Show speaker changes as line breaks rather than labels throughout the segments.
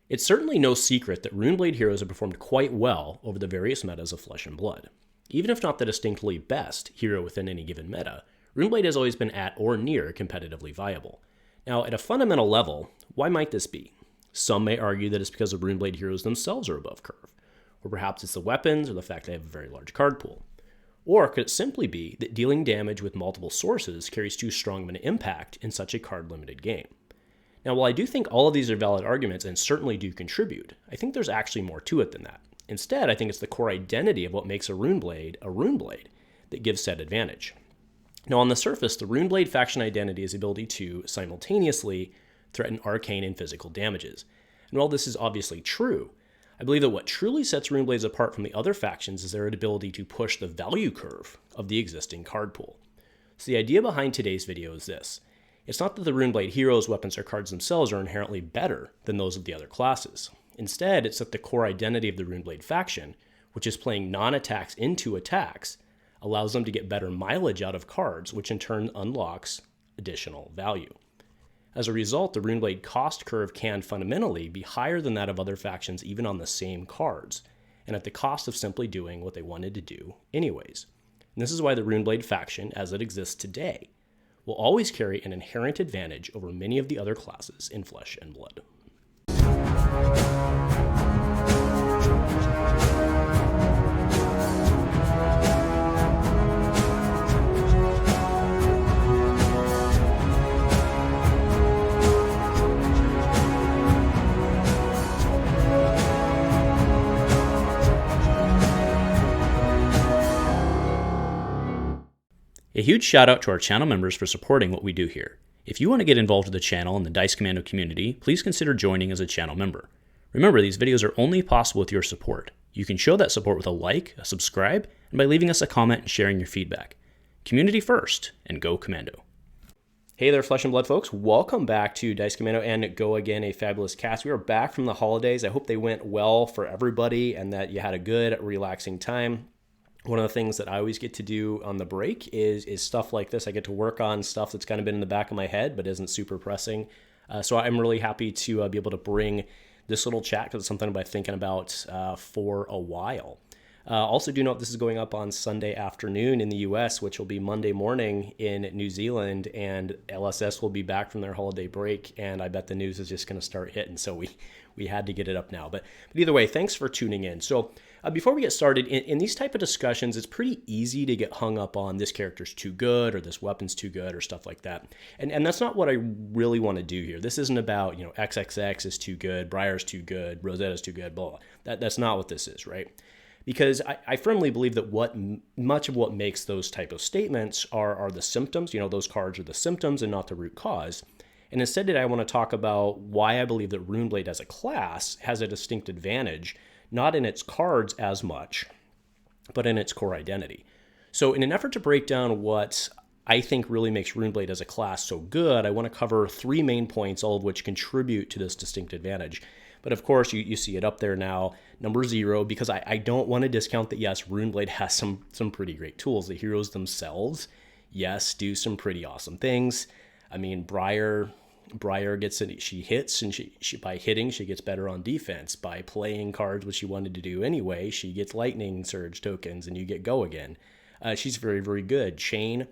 It's certainly no secret that Runeblade heroes have performed quite well over the various metas of Flesh and Blood. Even if not the distinctly best hero within any given meta, Runeblade has always been at or near competitively viable. Now, at a fundamental level, why might this be? Some may argue that it's because the Runeblade heroes themselves are above curve, or perhaps it's the weapons or the fact they have a very large card pool. Or could it simply be that dealing damage with multiple sources carries too strong of an impact in such a card-limited game? Now, while I do think all of these are valid arguments and certainly do contribute, I think there's actually more to it than that. Instead, I think it's the core identity of what makes a Runeblade that gives said advantage. Now, on the surface, the Runeblade faction identity is the ability to simultaneously threaten arcane and physical damages. And while this is obviously true, I believe that what truly sets Runeblades apart from the other factions is their ability to push the value curve of the existing card pool. So the idea behind today's video is this. It's not that the Runeblade heroes, weapons, or cards themselves are inherently better than those of the other classes. Instead, it's that the core identity of the Runeblade faction, which is playing non-attacks into attacks, allows them to get better mileage out of cards, which in turn unlocks additional value. As a result, the Runeblade cost curve can fundamentally be higher than that of other factions even on the same cards, and at the cost of simply doing what they wanted to do anyways. And this is why the Runeblade faction, as it exists today, will always carry an inherent advantage over many of the other classes in Flesh and Blood. A huge shout out to our channel members for supporting what we do here. If you want to get involved with the channel and the Dice Commando community, please consider joining as a channel member. Remember, these videos are only possible with your support. You can show that support with a like, a subscribe, and by leaving us a comment and sharing your feedback. Community first, and go Commando. Hey there, Flesh and Blood folks. Welcome back to Dice Commando and Go Again, a Fabulous Cast. We are back from the holidays. I hope they went well for everybody and that you had a good, relaxing time. One of the things that I always get to do on the break is stuff like this. I get to work on stuff that's kind of been in the back of my head but isn't super pressing. So I'm really happy to be able to bring this little chat because it's something I've been thinking about for a while. Also do note this is going up on Sunday afternoon in the US, which will be Monday morning in New Zealand, and LSS will be back from their holiday break, and I bet the news is just going to start hitting, so we had to get it up now. But either way, thanks for tuning in. So before we get started, in these type of discussions, it's pretty easy to get hung up on this character's too good or this weapon's too good or stuff like that. And that's not what I really want to do here. This isn't about, XXX is too good, Briar's too good, Rosetta's too good, blah, blah. That's not what this is, right? Because I firmly believe that much of what makes those type of statements are the symptoms. Those cards are the symptoms and not the root cause. And instead today I want to talk about why I believe that Runeblade as a class has a distinct advantage, not in its cards as much, but in its core identity. So in an effort to break down what I think really makes Runeblade as a class so good, I want to cover three main points, all of which contribute to this distinct advantage. But of course, you see it up there now, number 0, because I don't want to discount that, yes, Runeblade has some pretty great tools. The heroes themselves, yes, do some pretty awesome things. I mean, Briar gets it, she hits, and she by hitting, she gets better on defense. By playing cards, which she wanted to do anyway, she gets lightning surge tokens, and you get go again. She's very, very good. Chane,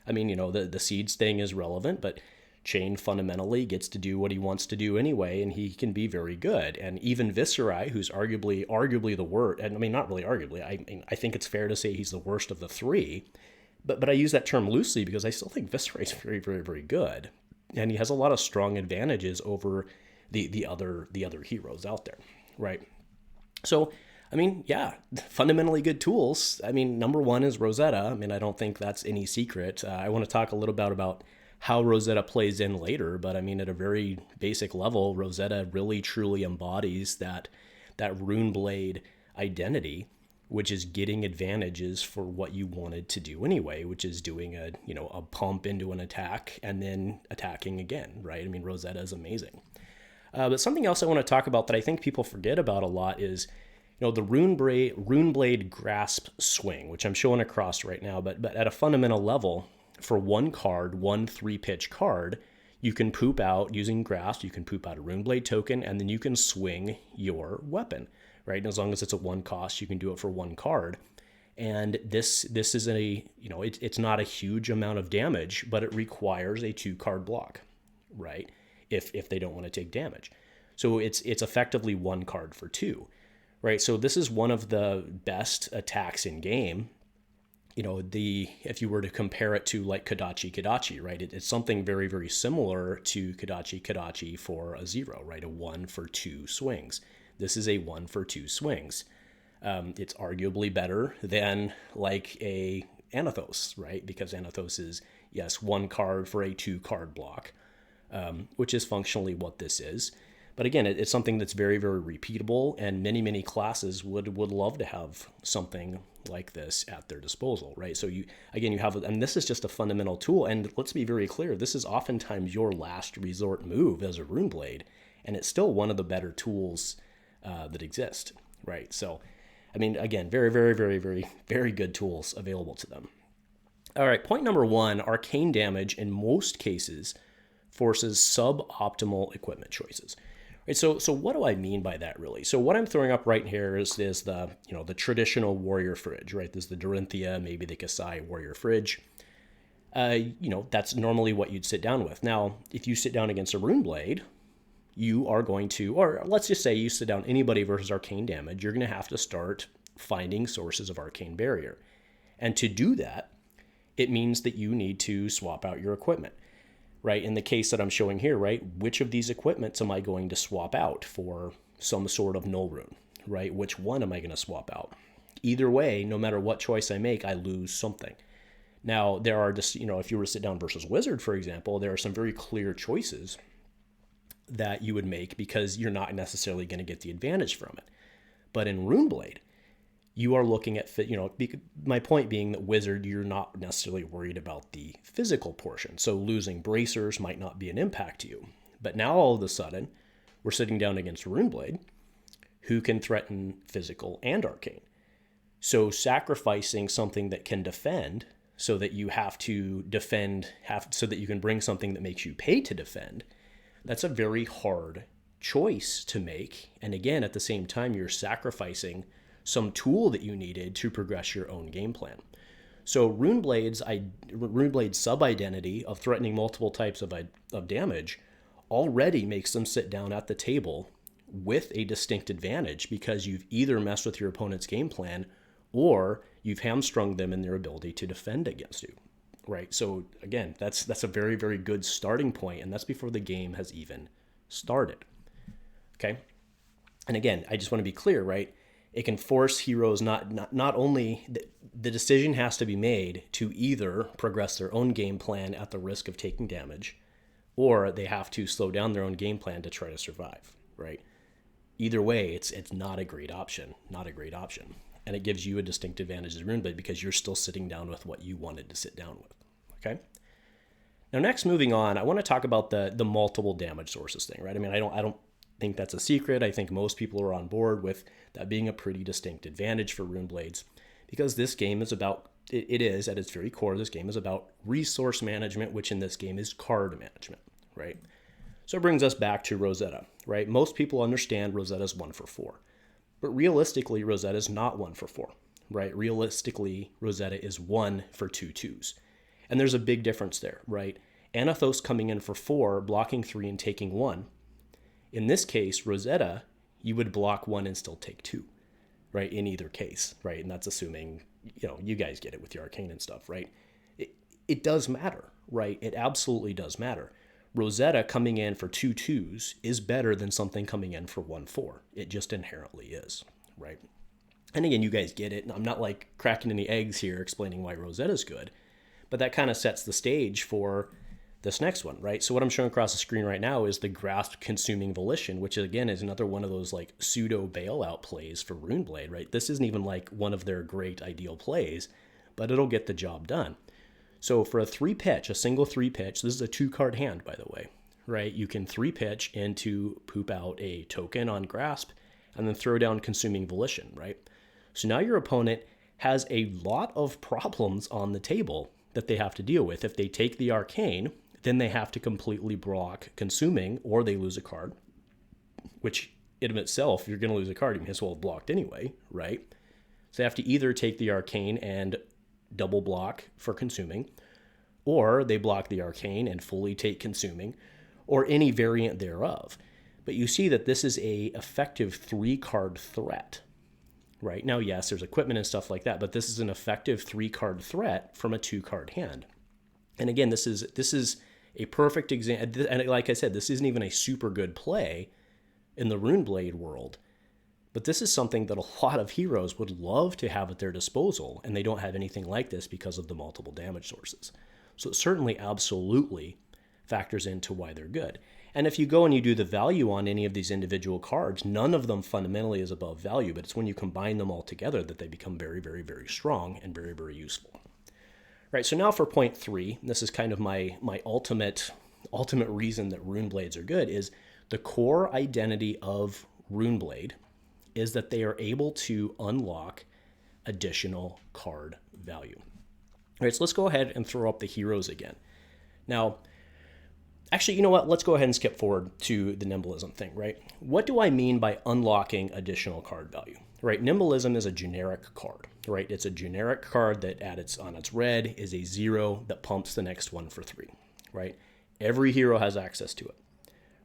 I mean, the seeds thing is relevant, but Chane fundamentally gets to do what he wants to do anyway, and he can be very good. And even Viserai, who's arguably the worst, and I mean, not really arguably, I think it's fair to say he's the worst of the three, but I use that term loosely because I still think Viserai is very, very, very good. And he has a lot of strong advantages over the other heroes out there, right? So, I mean, yeah, fundamentally good tools. I mean, number 1 is Rosetta. I mean, I don't think that's any secret. I want to talk a little bit about how Rosetta plays in later, but I mean, at a very basic level, Rosetta really truly embodies that Runeblade identity, which is getting advantages for what you wanted to do anyway, which is doing a pump into an attack and then attacking again, right? I mean, Rosetta is amazing. But something else I want to talk about that I think people forget about a lot is, the Runeblade grasp swing, which I'm showing across right now, but at a fundamental level, for one card, one 3-pitch card,
you can poop out using Grasp, you can poop out a Runeblade token, and then you can swing your weapon, right? And as long as it's a 1 cost, you can do it for 1 card. And this is it's not a huge amount of damage, but it requires a 2-card block, right? If they don't want to take damage. So it's effectively 1 card for 2, right? So this is one of the best attacks in game. If you were to compare it to like Kodachi, right? It's something very, very similar to Kodachi for a 0, right? A 1 for 2 swings. This is a 1 for 2 swings. It's arguably better than like a Anathos, right? Because Anathos is, yes, 1 card for a 2-card block, which is functionally what this is. But again, it's something that's very, very repeatable, and many, many classes would love to have something like this at their disposal, right? So you have, and this is just a fundamental tool, and let's be very clear, this is oftentimes your last resort move as a Runeblade, and it's still one of the better tools that exist, right? So, I mean, again, very, very, very, very, very good tools available to them. All right, point number 1, arcane damage in most cases forces suboptimal equipment choices. Right, so what do I mean by that, really? So what I'm throwing up right here is the traditional warrior fridge, right? There's the Dorinthea, maybe the Kassai warrior fridge. That's normally what you'd sit down with. Now, if you sit down against a Runeblade, you are going to, or let's just say you sit down anybody versus arcane damage, you're going to have to start finding sources of arcane barrier. And to do that, it means that you need to swap out your equipment. Right, in the case that I'm showing here, right, which of these equipments am I going to swap out for some sort of null rune, right? Which one am I going to swap out? Either way, no matter what choice I make, I lose something. Now, there are just, if you were to sit down versus Wizard, for example, there are some very clear choices that you would make because you're not necessarily going to get the advantage from it. But in Runeblade, you are looking at, my point being that Wizard, you're not necessarily worried about the physical portion. So losing bracers might not be an impact to you. But now all of a sudden, we're sitting down against Runeblade, who can threaten physical and arcane. So sacrificing something that can defend so that you have to defend, so that you can bring something that makes you pay to defend, that's a very hard choice to make. And again, at the same time, you're sacrificing some tool that you needed to progress your own game plan. So Runeblade's sub-identity of threatening multiple types of damage already makes them sit down at the table with a distinct advantage because you've either messed with your opponent's game plan or you've hamstrung them in their ability to defend against you, right? So again, that's a very, very good starting point, and that's before the game has even started, okay? And again, I just want to be clear, right? It can force heroes not only, the decision has to be made to either progress their own game plan at the risk of taking damage, or they have to slow down their own game plan to try to survive, right? Either way, it's not a great option, And it gives you a distinct advantage as Runeblade because you're still sitting down with what you wanted to sit down with, okay? Now, next, moving on, I want to talk about the multiple damage sources thing, right? I mean, I don't think that's a secret. I think most people are on board with that being a pretty distinct advantage for Runeblades because this game is about, it is at its very core, this game is about resource management, which in this game is card management, right? So it brings us back to Rosetta, right? Most people understand Rosetta's 1 for 4, but realistically, Rosetta's not 1 for 4, right? Realistically, Rosetta is 1 for 2 2s. And there's a big difference there, right? Anathos coming in for 4, blocking 3 and taking 1. In this case, Rosetta, you would block 1 and still take 2, right? In either case, right? And that's assuming, you guys get it with your arcane and stuff, right? It does matter, right? It absolutely does matter. Rosetta coming in for 2 2s is better than something coming in for 1 4. It just inherently is, right? And again, you guys get it. I'm not like cracking any eggs here explaining why Rosetta's good, but that kind of sets the stage for this next one, right? So what I'm showing across the screen right now is the Grasp Consuming Volition, which again is another one of those like pseudo bailout plays for Runeblade, right? This isn't even like one of their great ideal plays, but it'll get the job done. So for a 3-pitch, a single 3-pitch, this is a 2-card hand, by the way, right? You can 3-pitch into poop out a token on Grasp and then throw down Consuming Volition, right? So now your opponent has a lot of problems on the table that they have to deal with. If they take the Arcane, then they have to completely block consuming, or they lose a card, which in itself, if you're going to lose a card, you may as well have blocked anyway, right? So they have to either take the Arcane and double block for consuming, or they block the Arcane and fully take consuming, or any variant thereof. But you see that this is a effective 3-card threat, right? Now, yes, there's equipment and stuff like that, but this is an effective 3-card threat from a 2-card hand. And again, this is a perfect example. And like I said, this isn't even a super good play in the Runeblade world, but this is something that a lot of heroes would love to have at their disposal, and they don't have anything like this because of the multiple damage sources. So it certainly absolutely factors into why they're good. And if you go and you do the value on any of these individual cards, none of them fundamentally is above value, but it's when you combine them all together that they become very, very, very strong and very, very useful. All right, so now for point 3, this is kind of my ultimate reason that Runeblades are good, is the core identity of Runeblade is that they are able to unlock additional card value. All right, so let's go ahead and throw up the heroes again. Now, actually, you know what? Let's go ahead and skip forward to the Nimblism thing, right? What do I mean by unlocking additional card value? Right, Nimblism is a generic card, right? It's a generic card that on its red is a 0 that pumps the next one for 3, right? Every hero has access to it,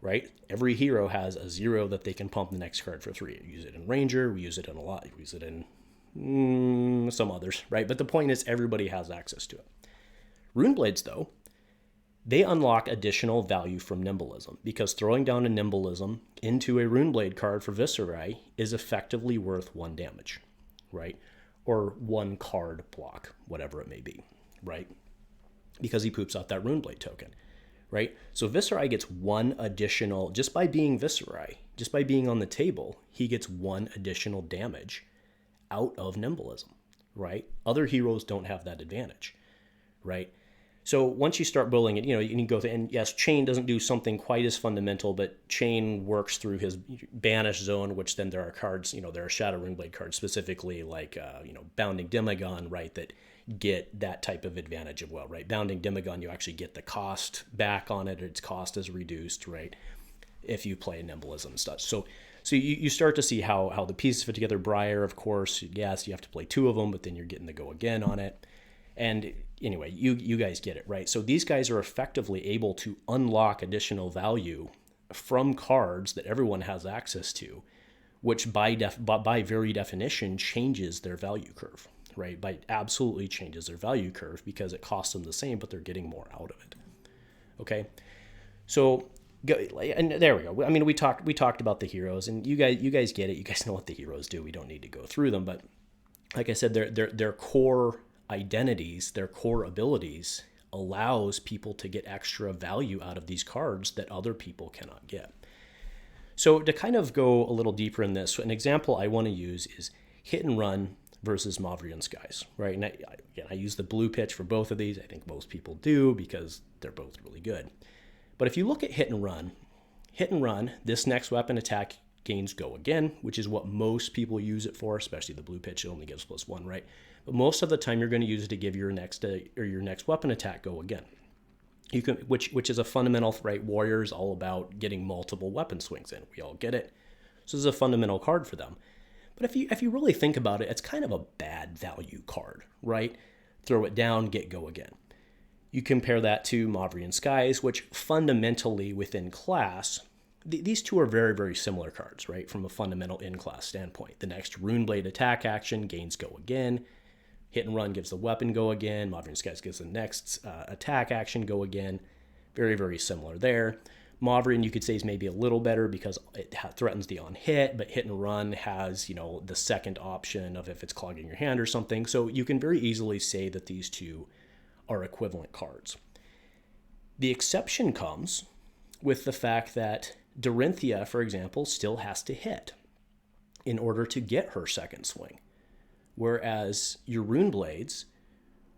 right? Every hero has a 0 that they can pump the next card for 3. We use it in Ranger, we use it in a lot, we use it in some others, right? But the point is everybody has access to it. Runeblades, though, they unlock additional value from Nimblism, because throwing down a Nimblism into a Runeblade card for Viserai is effectively worth 1 damage, right? Or 1 card block, whatever it may be, right? Because he poops out that Runeblade token, right? So Viserai gets 1 additional, just by being Viserai, just by being on the table, he gets 1 additional damage out of Nimblism, right? Other heroes don't have that advantage, right? So once you start building it, you can go through, and yes, Chane doesn't do something quite as fundamental, but Chane works through his banish zone, which then there are cards, there are Shadow Runeblade cards specifically like, Bounding Demagon, right, that get that type of advantage as well, right? Bounding Demagon, you actually get the cost back on it, its cost is reduced, right, if you play Nimblism and such. So you start to see how the pieces fit together. Briar, of course, yes, you have to play 2 of them, but then you're getting the go again on it. And anyway, you guys get it, right? So these guys are effectively able to unlock additional value from cards that everyone has access to, which by very definition changes their value curve, right? Absolutely changes their value curve, because it costs them the same, but they're getting more out of it. Okay, so and there we go. I mean, we talked about the heroes, and you guys get it. You guys know what the heroes do. We don't need to go through them, but like I said, their core identities, their core abilities allows people to get extra value out of these cards that other people cannot get. So to kind of go a little deeper in this, an example I want to use is Hit and Run versus Mavrian Skies, right? And I use the blue pitch for both of these. I think most people do because they're both really good. But if you look at Hit and Run, this next weapon attack gains Go Again, which is what most people use it for, especially the blue pitch. It only gives +1, right? But most of the time, you're going to use it to give your next weapon attack Go Again. You can, which is a fundamental, right? Warriors all about getting multiple weapon swings in. We all get it. So this is a fundamental card for them. But if you really think about it, it's kind of a bad value card, right? Throw it down, get Go Again. You compare that to Mavrian Skies, which fundamentally within class, these two are very, very similar cards, right? From a fundamental in-class standpoint. The next Runeblade attack action gains Go Again. Hit and Run gives the weapon Go Again. Mavrian Skies gives the next attack action Go Again. Very, very similar there. Mavrian, you could say, is maybe a little better because it threatens the on-hit, but Hit and Run has, the second option of if it's clogging your hand or something. So you can very easily say that these two are equivalent cards. The exception comes with the fact that Dorinthea, for example, still has to hit in order to get her second swing. Whereas your Runeblades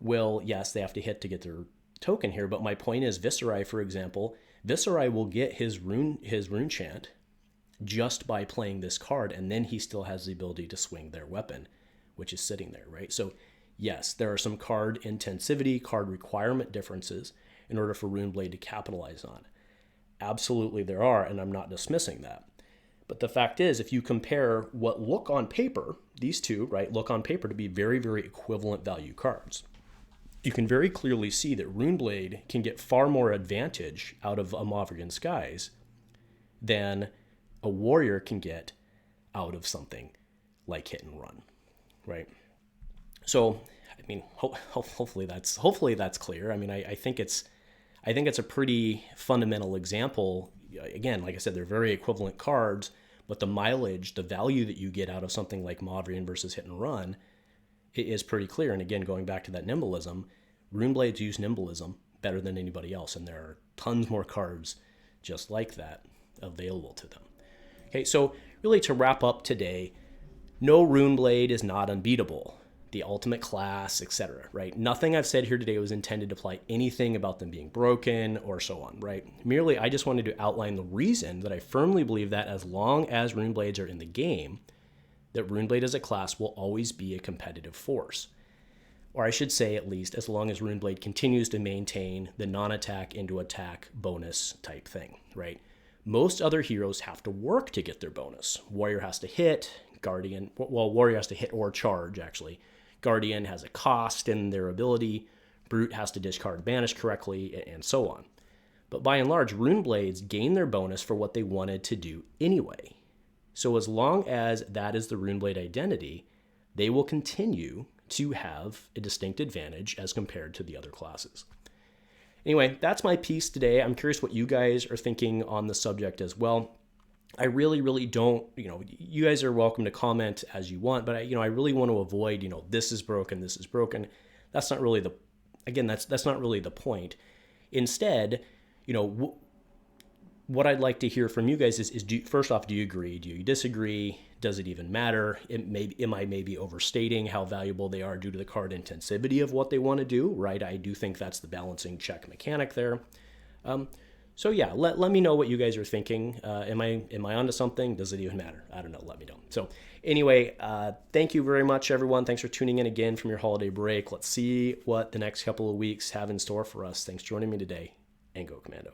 will, yes, they have to hit to get their token here, but my point is Viserai, for example, Viserai will get his rune chant just by playing this card, and then he still has the ability to swing their weapon, which is sitting there, right? So yes, there are some card intensivity, card requirement differences, in order for Runeblade to capitalize on. Absolutely there are, and I'm not dismissing that. But the fact is, if you compare what look on paper, these two, right, look on paper to be very, very equivalent value cards, you can very clearly see that Runeblade can get far more advantage out of a Mauvrian Skies than a warrior can get out of something like Hit and Run, right? So, I mean, hopefully that's clear. I mean, I think it's a pretty fundamental example. Again, like I said, they're very equivalent cards, but the mileage, the value that you get out of something like Mauvrian versus Hit and Run is pretty clear. And again, going back to that nimblism, Runeblades use nimblism better than anybody else, and there are tons more cards just like that available to them. Okay, so really to wrap up today, no Runeblade is not unbeatable. The ultimate class, etc., right? Nothing I've said here today was intended to imply anything about them being broken or so on, right? Merely, I just wanted to outline the reason that I firmly believe that as long as Runeblades are in the game, that Runeblade as a class will always be a competitive force. Or I should say, at least, as long as Runeblade continues to maintain the non-attack into attack bonus type thing, right? Most other heroes have to work to get their bonus. Warrior has to hit, Guardian, well, Warrior has to hit or charge, actually. Guardian has a cost in their ability, Brute has to discard Banish correctly, and so on. But by and large, Runeblades gain their bonus for what they wanted to do anyway. So as long as that is the Runeblade identity, they will continue to have a distinct advantage as compared to the other classes. Anyway, that's my piece today. I'm curious what you guys are thinking on the subject as well. I really don't, you guys are welcome to comment as you want, but I really want to avoid, this is broken. That's not really that's not really the point. Instead, what I'd like to hear from you guys is first off, do you agree? Do you disagree? Does it even matter? Am I maybe overstating how valuable they are due to the card intensivity of what they want to do, right? I do think that's the balancing check mechanic there. So yeah, let me know what you guys are thinking. Am I onto something? Does it even matter? I don't know. Let me know. So anyway, thank you very much, everyone. Thanks for tuning in again from your holiday break. Let's see what the next couple of weeks have in store for us. Thanks for joining me today, and go Commando.